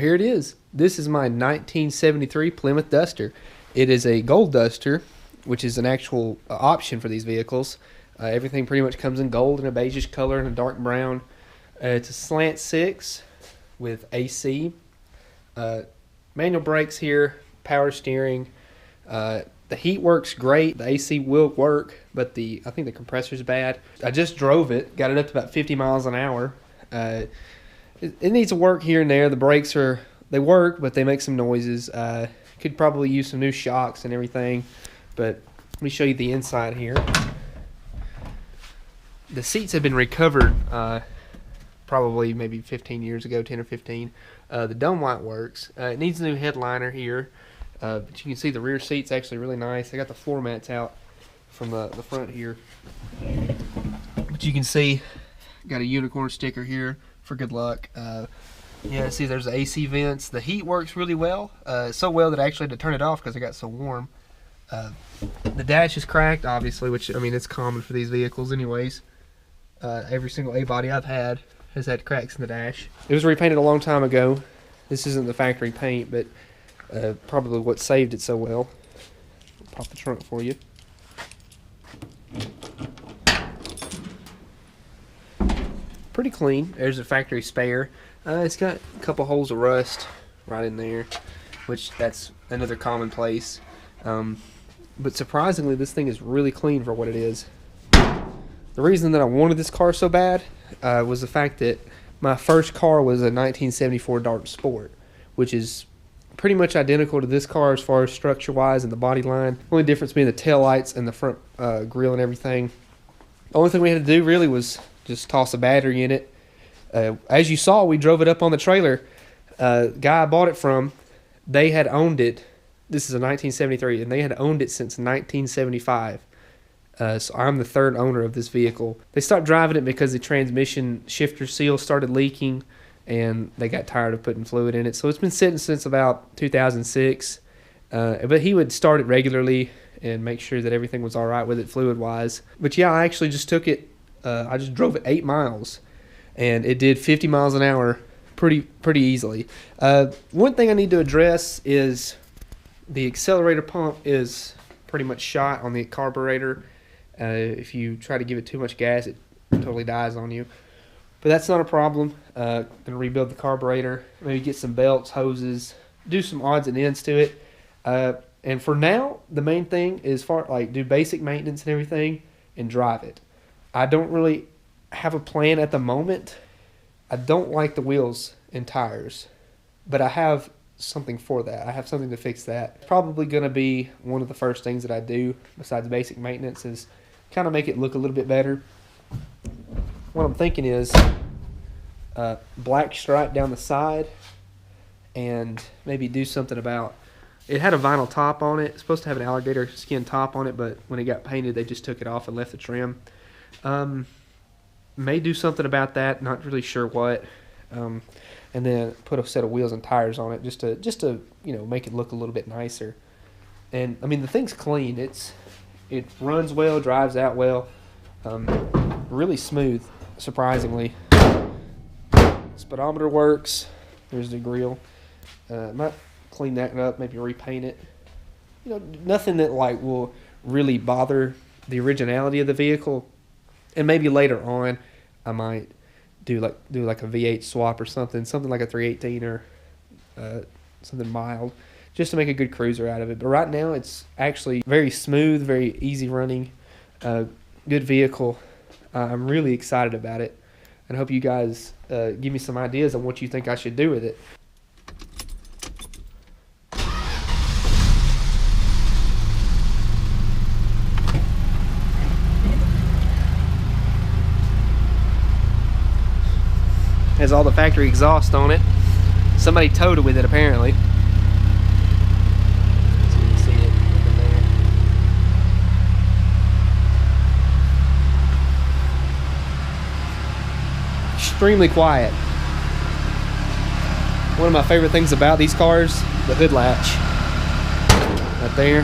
here it is. This is my 1973 Plymouth Duster. It is a Gold Duster, which is an actual option for these vehicles. Everything pretty much comes in gold and a beigeish color and a dark brown. It's a slant 6 with AC. Manual brakes here, power steering. The heat works great. The AC will work, but I think the compressor's bad. I just drove it, got it up to about 50 miles an hour. It needs to work here and there. The brakes they work, but they make some noises. Could probably use some new shocks and everything, but let me show you the inside here. The seats have been recovered probably maybe 15 years ago, 10 or 15. The dome light works. It needs a new headliner here, but you can see the rear seat's actually really nice. I got the floor mats out from the front here, but you can see got a unicorn sticker here for good luck. Yeah, see there's the AC vents. The heat works really well, so well that I actually had to turn it off because it got so warm. The dash is cracked, obviously, which, I mean, it's common for these vehicles anyways. Every single A-body I've had has had cracks in the dash. It was repainted a long time ago. This isn't the factory paint, but probably what saved it so well. I'll pop the trunk for you. Pretty clean. There's a factory spare. It's got a couple holes of rust right in there, which that's another commonplace. But surprisingly, this thing is really clean for what it is. The reason that I wanted this car so bad was the fact that my first car was a 1974 Dart Sport, which is pretty much identical to this car as far as structure-wise and the body line. The only difference being the taillights and the front grille and everything. The only thing we had to do really was just toss a battery in it. As you saw, we drove it up on the trailer. Guy I bought it from, they had owned it. This is a 1973, and they had owned it since 1975. So I'm the third owner of this vehicle. They stopped driving it because the transmission shifter seal started leaking, and they got tired of putting fluid in it. So it's been sitting since about 2006. But he would start it regularly and make sure that everything was all right with it fluid-wise. But yeah, I actually just took it. I just drove it 8 miles, and it did 50 miles an hour pretty easily. One thing I need to address is the accelerator pump is pretty much shot on the carburetor. If you try to give it too much gas, it totally dies on you. But that's not a problem. Gonna rebuild the carburetor, maybe get some belts, hoses, do some odds and ends to it. And for now, the main thing is do basic maintenance and everything and drive it. I don't really have a plan at the moment. I don't like the wheels and tires, but I have something for that. I have something to fix that. Probably going to be one of the first things that I do besides basic maintenance is kind of make it look a little bit better. What I'm thinking is black stripe down the side, and maybe do something about it. Had a vinyl top on it. It's supposed to have an alligator skin top on it, but when it got painted they just took it off and left the trim. May do something about that, not really sure what. And then put a set of wheels and tires on it just to make it look a little bit nicer. And I mean, the thing's clean. It runs well, drives out well, really smooth, surprisingly. Speedometer works. There's the grille. Might clean that up, maybe repaint it. Nothing that will really bother the originality of the vehicle. And maybe later on, I might do like a V8 swap or something like a 318 or something mild, just to make a good cruiser out of it. But right now, it's actually very smooth, very easy running, good vehicle. I'm really excited about it, and I hope you guys give me some ideas on what you think I should do with it. Has all the factory exhaust on it. Somebody towed it with it, apparently. So you can see it up in there. Extremely quiet. One of my favorite things about these cars, the hood latch. Right there.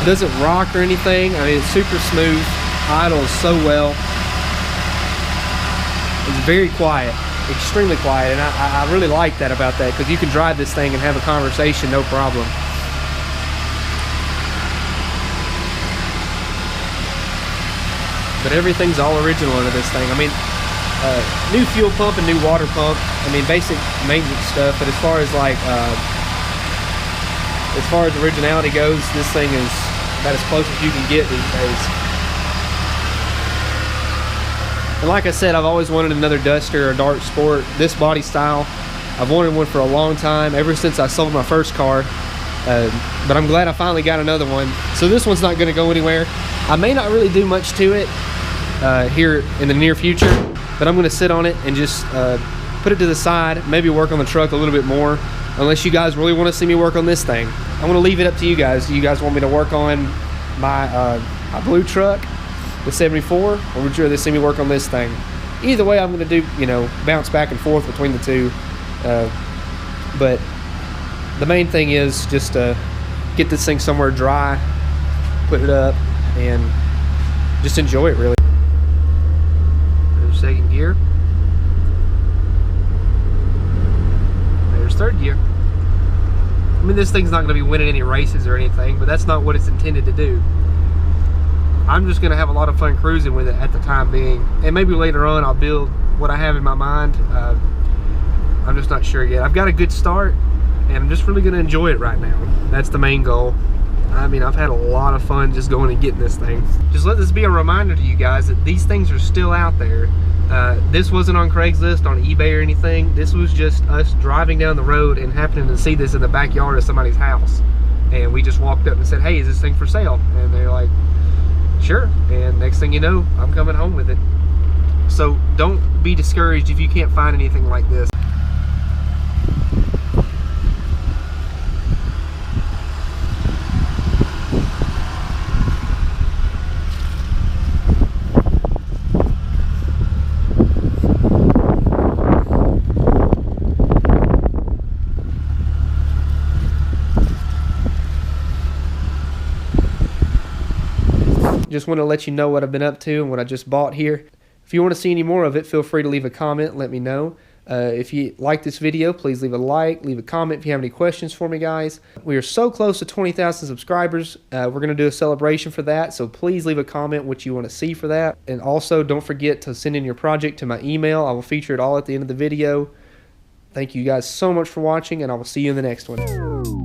Doesn't rock or anything. I mean, it's super smooth. Idles so well. It's very quiet. extremely quiet, and I really like that about that, because you can drive this thing and have a conversation no problem. But everything's all original into this thing. I mean, new fuel pump and new water pump. I mean, basic maintenance stuff. But as far as originality goes, this thing is about as close as you can get these days. And like I said, I've always wanted another Duster or Dark Sport, this body style. I've wanted one for a long time, ever since I sold my first car. But I'm glad I finally got another one. So this one's not going to go anywhere. I may not really do much to it here in the near future, but I'm going to sit on it and just put it to the side, maybe work on the truck a little bit more, unless you guys really want to see me work on this thing. I'm going to leave it up to you guys. Do you guys want me to work on my blue truck, the 74, or would you rather see me work on this thing? Either way, I'm going to do, you know, bounce back and forth between the two. But the main thing is just get this thing somewhere dry, put it up, and just enjoy it, really. There's second gear. There's third gear. I mean, this thing's not going to be winning any races or anything, but that's not what it's intended to do. I'm just going to have a lot of fun cruising with it at the time being, and maybe later on I'll build what I have in my mind. I'm just not sure yet. I've got a good start, and I'm just really going to enjoy it right now. That's the main goal. I mean, I've had a lot of fun just going and getting this thing. Just let this be a reminder to you guys that these things are still out there. This wasn't on Craigslist, on eBay or anything. This was just us driving down the road and happening to see this in the backyard of somebody's house. And we just walked up and said, hey, is this thing for sale? And they're like, sure. And next thing you know, I'm coming home with it. So don't be discouraged if you can't find anything like this. Just want to let you know what I've been up to and what I just bought here. If you want to see any more of it, feel free to leave a comment, let me know. If you like this video, please leave a like, leave a comment if you have any questions for me, guys. We are so close to 20,000 subscribers. We're going to do a celebration for that, so please leave a comment what you want to see for that. And also, don't forget to send in your project to my email. I will feature it all at the end of the video. Thank you guys so much for watching, and I will see you in the next one.